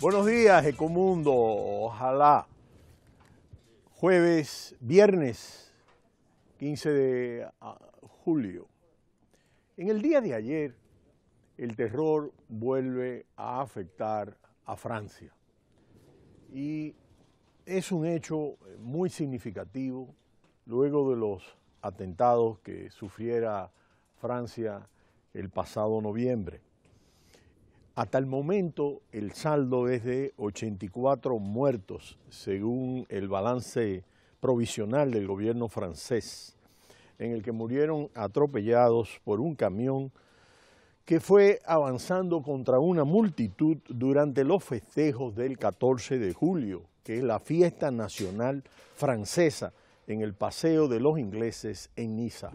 Buenos días, Ecomundo. Ojalá viernes 15 de julio. En el día de ayer, el terror vuelve a afectar a Francia. Y es un hecho muy significativo luego de los atentados que sufriera Francia el pasado noviembre. Hasta el momento, el saldo es de 84 muertos, según el balance provisional del gobierno francés, en el que murieron atropellados por un camión que fue avanzando contra una multitud durante los festejos del 14 de julio, que es la fiesta nacional francesa en el Paseo de los Ingleses en Niza.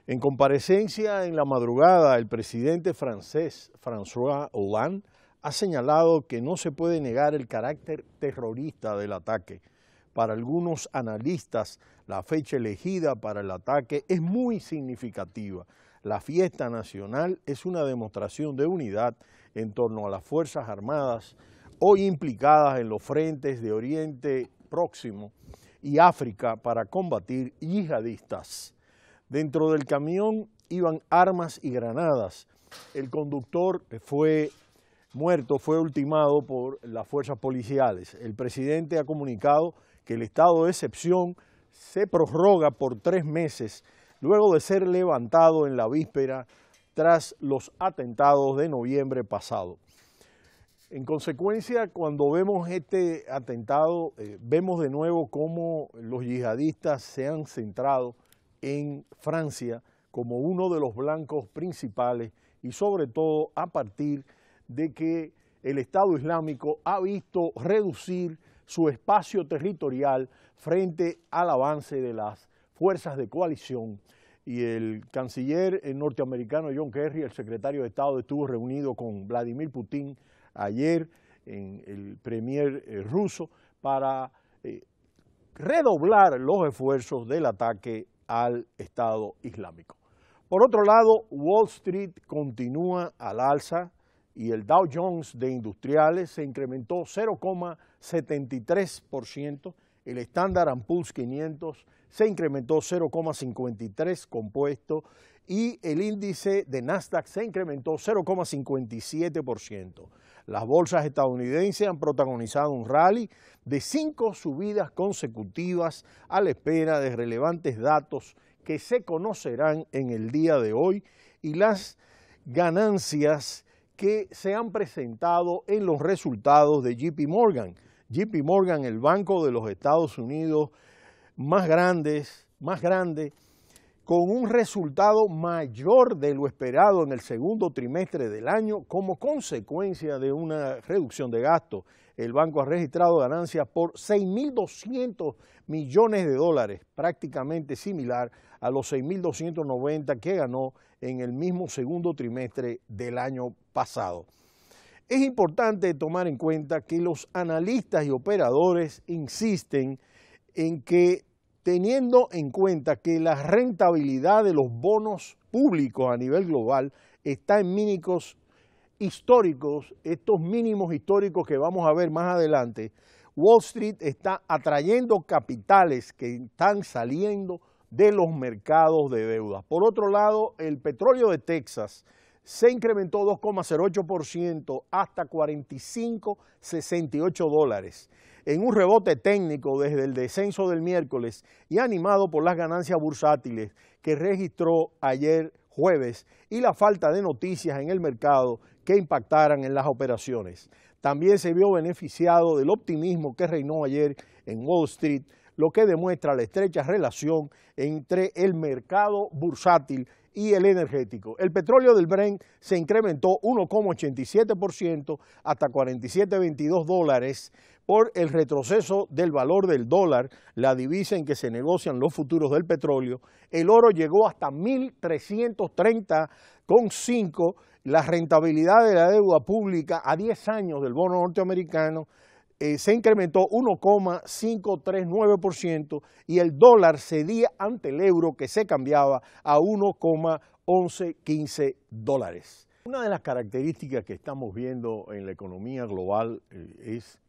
En comparecencia en la madrugada, el presidente francés, François Hollande, ha señalado que no se puede negar el carácter terrorista del ataque. Para algunos analistas, la fecha elegida para el ataque es muy significativa. La fiesta nacional es una demostración de unidad en torno a las Fuerzas Armadas hoy implicadas en los frentes de Oriente Próximo y África para combatir yihadistas. Dentro del camión iban armas y granadas. El conductor fue ultimado por las fuerzas policiales. El presidente ha comunicado que el estado de excepción se prorroga por 3 meses, luego de ser levantado en la víspera tras los atentados de noviembre pasado. En consecuencia, cuando vemos este atentado, vemos de nuevo cómo los yihadistas se han centrado en Francia como uno de los blancos principales y sobre todo a partir de que el Estado Islámico ha visto reducir su espacio territorial frente al avance de las fuerzas de coalición. Y el canciller norteamericano John Kerry, el secretario de Estado, estuvo reunido con Vladimir Putin ayer, el premier ruso, para redoblar los esfuerzos del ataque al Estado Islámico. Por otro lado, Wall Street continúa al alza y el Dow Jones de Industriales se incrementó 0,73%, el Standard & Poor's 500 se incrementó 0,53 compuesto y el índice de Nasdaq se incrementó 0,57%. Las bolsas estadounidenses han protagonizado un rally de 5 subidas consecutivas a la espera de relevantes datos que se conocerán en el día de hoy y las ganancias que se han presentado en los resultados de JP Morgan. JP Morgan, el banco de los Estados Unidos más grande, con un resultado mayor de lo esperado en el segundo trimestre del año como consecuencia de una reducción de gastos. El banco ha registrado ganancias por 6.200 millones de dólares, prácticamente similar a los 6.290 que ganó en el mismo segundo trimestre del año pasado. Es importante tomar en cuenta que los analistas y operadores insisten en que, teniendo en cuenta que la rentabilidad de los bonos públicos a nivel global está en mínimos históricos, estos mínimos históricos que vamos a ver más adelante, Wall Street está atrayendo capitales que están saliendo de los mercados de deuda. Por otro lado, el petróleo de Texas se incrementó 2,08% hasta $45.68, en un rebote técnico desde el descenso del miércoles y animado por las ganancias bursátiles que registró ayer jueves y la falta de noticias en el mercado que impactaran en las operaciones. También se vio beneficiado del optimismo que reinó ayer en Wall Street, lo que demuestra la estrecha relación entre el mercado bursátil y el energético. El petróleo del Brent se incrementó 1,87% hasta $47.22 por el retroceso del valor del dólar, la divisa en que se negocian los futuros del petróleo. El oro llegó hasta 1.330,5, la rentabilidad de la deuda pública a 10 años del bono norteamericano se incrementó 1,539% y el dólar cedía ante el euro, que se cambiaba a 1,8 11, 15 dólares. Una de las características que estamos viendo en la economía global es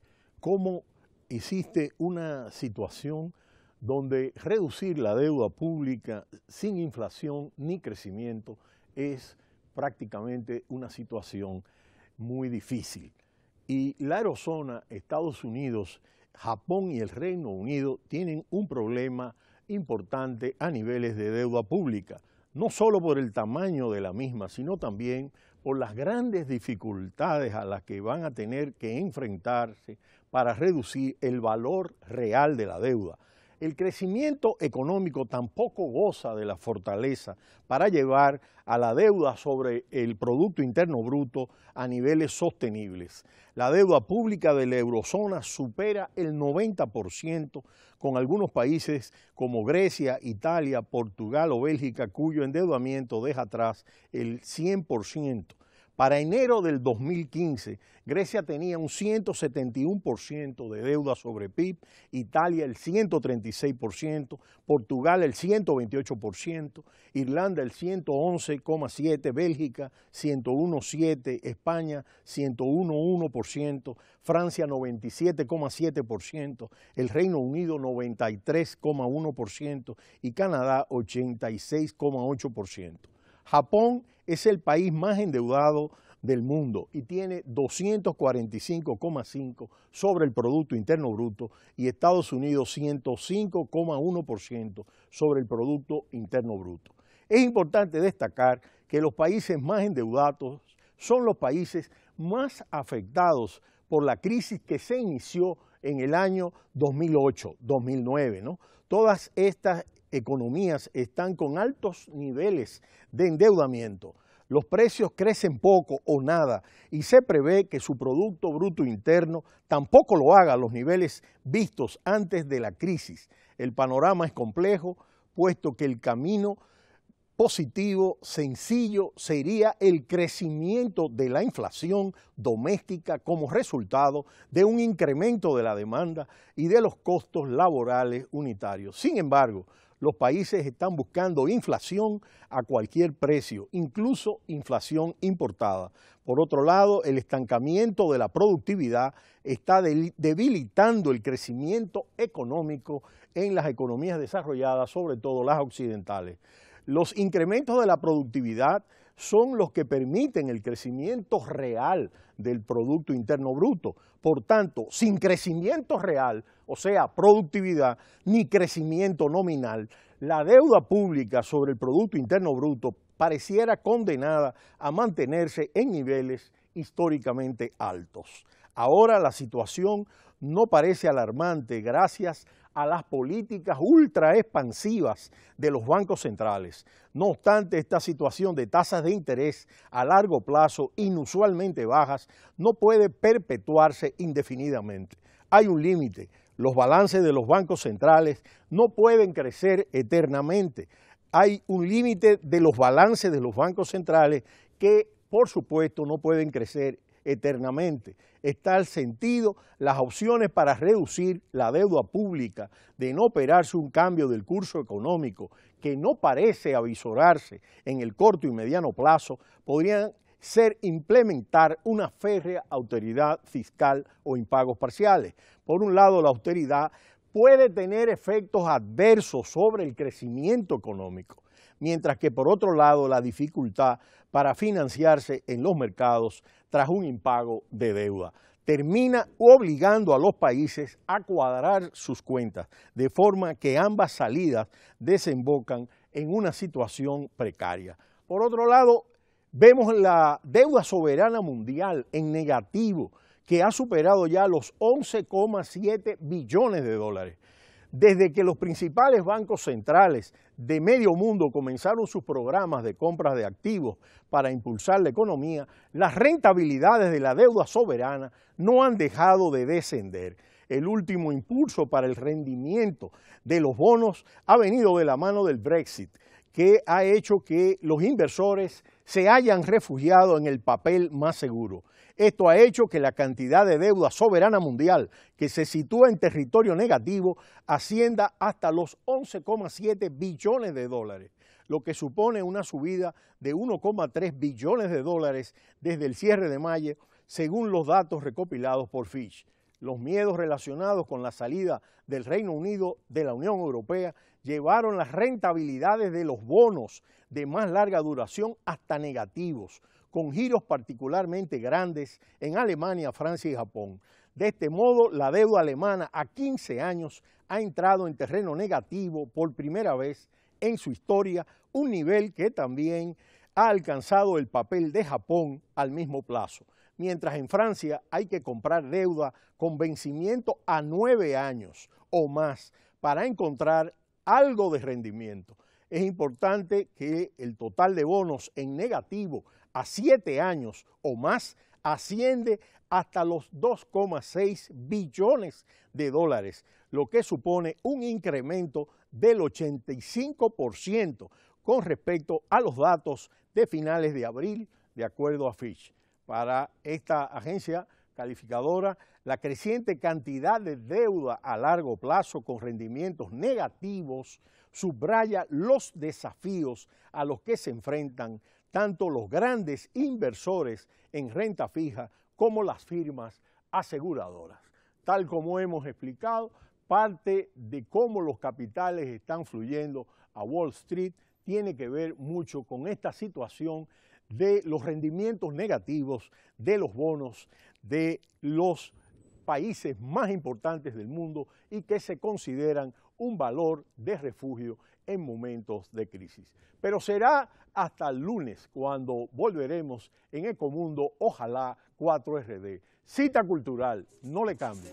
cómo existe una situación donde reducir la deuda pública sin inflación ni crecimiento es prácticamente una situación muy difícil. Y la eurozona, Estados Unidos, Japón y el Reino Unido tienen un problema importante a niveles de deuda pública, no solo por el tamaño de la misma, sino también por las grandes dificultades a las que van a tener que enfrentarse para reducir el valor real de la deuda. El crecimiento económico tampoco goza de la fortaleza para llevar a la deuda sobre el Producto Interno Bruto a niveles sostenibles. La deuda pública de la eurozona supera el 90%, con algunos países como Grecia, Italia, Portugal o Bélgica, cuyo endeudamiento deja atrás el 100%. Para enero del 2015, Grecia tenía un 171% de deuda sobre PIB, Italia el 136%, Portugal el 128%, Irlanda el 111,7%, Bélgica 101,7%, España 101,1%, Francia 97,7%, el Reino Unido 93,1% y Canadá 86,8%. Japón es el país más endeudado del mundo y tiene 245,5% sobre el Producto Interno Bruto y Estados Unidos 105,1% sobre el Producto Interno Bruto. Es importante destacar que los países más endeudados son los países más afectados por la crisis que se inició en el año 2008-2009, ¿no? Todas estas economías están con altos niveles de endeudamiento. Los precios crecen poco o nada y se prevé que su Producto Bruto Interno tampoco lo haga a los niveles vistos antes de la crisis. El panorama es complejo, puesto que el camino positivo, sencillo, sería el crecimiento de la inflación doméstica como resultado de un incremento de la demanda y de los costos laborales unitarios. Sin embargo, los países están buscando inflación a cualquier precio, incluso inflación importada. Por otro lado, el estancamiento de la productividad está debilitando el crecimiento económico en las economías desarrolladas, sobre todo las occidentales. Los incrementos de la productividad son los que permiten el crecimiento real del Producto Interno Bruto. Por tanto, sin crecimiento real, o sea, productividad, ni crecimiento nominal, la deuda pública sobre el Producto Interno Bruto pareciera condenada a mantenerse en niveles históricamente altos. Ahora la situación no parece alarmante gracias a las políticas ultra expansivas de los bancos centrales. No obstante, esta situación de tasas de interés a largo plazo inusualmente bajas no puede perpetuarse indefinidamente. Hay un límite. Los balances de los bancos centrales no pueden crecer eternamente. Hay un límite de los balances de los bancos centrales que, por supuesto, no pueden crecer eternamente. Está al sentido las opciones para reducir la deuda pública, de no operarse un cambio del curso económico que no parece avisorarse en el corto y mediano plazo, podrían ser implementar una férrea austeridad fiscal o impagos parciales. Por un lado, la austeridad puede tener efectos adversos sobre el crecimiento económico, mientras que por otro lado la dificultad para financiarse en los mercados tras un impago de deuda termina obligando a los países a cuadrar sus cuentas, de forma que ambas salidas desembocan en una situación precaria. Por otro lado, vemos la deuda soberana mundial en negativo, que ha superado ya los 11,7 billones de dólares. Desde que los principales bancos centrales de medio mundo comenzaron sus programas de compras de activos para impulsar la economía, las rentabilidades de la deuda soberana no han dejado de descender. El último impulso para el rendimiento de los bonos ha venido de la mano del Brexit, que ha hecho que los inversores se hayan refugiado en el papel más seguro. Esto ha hecho que la cantidad de deuda soberana mundial que se sitúa en territorio negativo ascienda hasta los 11,7 billones de dólares. lo que supone una subida de 1,3 billones de dólares desde el cierre de mayo, según los datos recopilados por Fitch. Los miedos relacionados con la salida del Reino Unido de la Unión Europea llevaron las rentabilidades de los bonos de más larga duración hasta negativos, con giros particularmente grandes en Alemania, Francia y Japón. De este modo, la deuda alemana a 15 años ha entrado en terreno negativo por primera vez en su historia, un nivel que también ha alcanzado el papel de Japón al mismo plazo. Mientras en Francia hay que comprar deuda con vencimiento a 9 años o más para encontrar algo de rendimiento. Es importante que el total de bonos en negativo a 7 años o más asciende hasta los 2,6 billones de dólares, lo que supone un incremento del 85% con respecto a los datos de finales de abril, de acuerdo a Fitch. Para esta agencia calificadora, la creciente cantidad de deuda a largo plazo con rendimientos negativos subraya los desafíos a los que se enfrentan tanto los grandes inversores en renta fija como las firmas aseguradoras. Tal como hemos explicado, parte de cómo los capitales están fluyendo a Wall Street tiene que ver mucho con esta situación de los rendimientos negativos de los bonos de los países más importantes del mundo y que se consideran un valor de refugio en momentos de crisis. Pero será hasta el lunes cuando volveremos en Ecomundo, ojalá 4RD. Cita cultural, no le cambie.